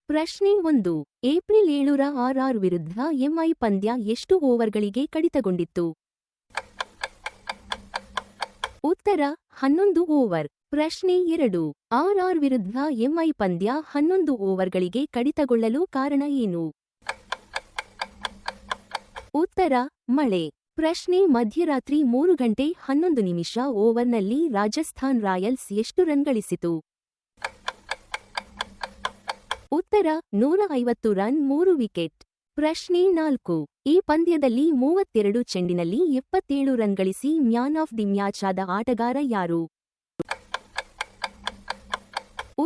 ಪ್ರಶ್ನೆ 1. April 7ರ R ವಿರುದ್ಧ MI ಪಂದ್ಯ ಎಷ್ಟು ಓವರ್ಗಳಿಗೆ ಕಡಿತಗೊಂಡಿತ್ತು? ಉತ್ತರ 11 ಓವರ್. ಪ್ರಶ್ನೆ 2. ಆರ್ ವಿರುದ್ಧ ಎಂಐ ಪಂದ್ಯ 11 ಓವರ್ಗಳಿಗೆ ಕಡಿತಗೊಳ್ಳಲು ಕಾರಣ ಏನು? ಉತ್ತರ ಮಳೆ. ಪ್ರಶ್ನೆ ಮಧ್ಯರಾತ್ರಿ 3 ಗಂಟೆ 11 ನಿಮಿಷ ಓವರ್ನಲ್ಲಿ ರಾಜಸ್ಥಾನ್ ರಾಯಲ್ಸ್ ಎಷ್ಟು ರನ್ ಗಳಿಸಿತು? ಉತ್ತರ 150 ರನ್ 3 ವಿಕೆಟ್. ಪ್ರಶ್ನೆ 4. ಈ ಪಂದ್ಯದಲ್ಲಿ 32 ಚೆಂಡಿನಲ್ಲಿ 77 ರನ್ ಗಳಿಸಿ ಮ್ಯಾನ್ ಆಫ್ ದಿ ಮ್ಯಾಚ್ ಆದ ಆಟಗಾರ ಯಾರು?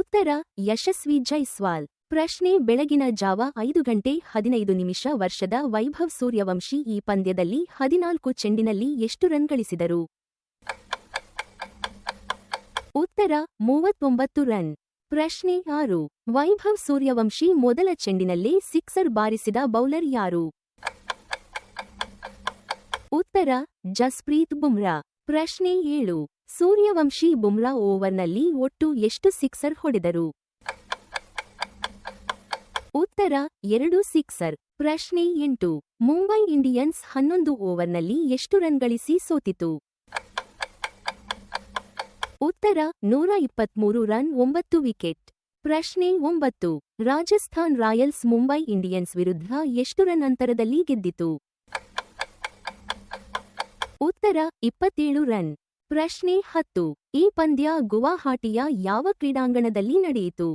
ಉತ್ತರ ಯಶಸ್ವಿ ಜೈಸ್ವಾಲ್. ಪ್ರಶ್ನೆ ಬೆಳಗಿನ ಜಾವ 5 ಗಂಟೆ 15 ನಿಮಿಷ ವರ್ಷದ ವೈಭವ್ ಸೂರ್ಯವಂಶಿ ಈ ಪಂದ್ಯದಲ್ಲಿ 14 ಚೆಂಡಿನಲ್ಲಿ ಎಷ್ಟು ರನ್ ಗಳಿಸಿದರು? ಉತ್ತರ 39 ರನ್. ಪ್ರಶ್ನೆ 6. ವೈಭವ್ ಸೂರ್ಯವಂಶಿ ಮೊದಲ ಚೆಂಡಿನಲ್ಲೇ ಸಿಕ್ಸರ್ ಬಾರಿಸಿದ ಬೌಲರ್ ಯಾರು? ಉತ್ತರ ಜಸ್ಪ್ರೀತ್ ಬುಮ್ರಾ. ಪ್ರಶ್ನೆ 7. ಸೂರ್ಯವಂಶಿ ಬುಮ್ರಾ ಓವರ್ನಲ್ಲಿ ಒಟ್ಟು ಎಷ್ಟು ಸಿಕ್ಸರ್ ಹೊಡೆದರು? ಉತ್ತರ 2 ಸಿಕ್ಸರ್. ಪ್ರಶ್ನೆ 8. ಮುಂಬೈ ಇಂಡಿಯನ್ಸ್ 11 ಓವರ್ನಲ್ಲಿ ಎಷ್ಟು ರನ್ ಗಳಿಸಿ ಸೋತಿತು? ಉತ್ತರ 123 ರನ್ 9 ವಿಕೆಟ್. ಪ್ರಶ್ನೆ 9. ರಾಜಸ್ಥಾನ್ ರಾಯಲ್ಸ್ ಮುಂಬೈ ಇಂಡಿಯನ್ಸ್ ವಿರುದ್ಧ ಎಷ್ಟು ರನ್ ಅಂತರದಲ್ಲಿ ಗೆದ್ದಿತು? ಉತ್ತರ 27 ರನ್. ಪ್ರಶ್ನೆ 10. ಈ ಪಂದ್ಯ ಗುವಾಹಟಿಯ ಯಾವ ಕ್ರೀಡಾಂಗಣದಲ್ಲಿ ನಡೆಯಿತು?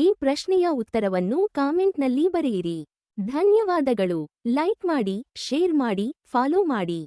ಈ ಪ್ರಶ್ನೆಯ ಉತ್ತರವನ್ನು ಕಾಮೆಂಟ್ನಲ್ಲಿ ಬರೆಯಿರಿ. ಧನ್ಯವಾದಗಳು. ಲೈಕ್ ಮಾಡಿ, ಶೇರ್ ಮಾಡಿ, ಫಾಲೋ ಮಾಡಿ.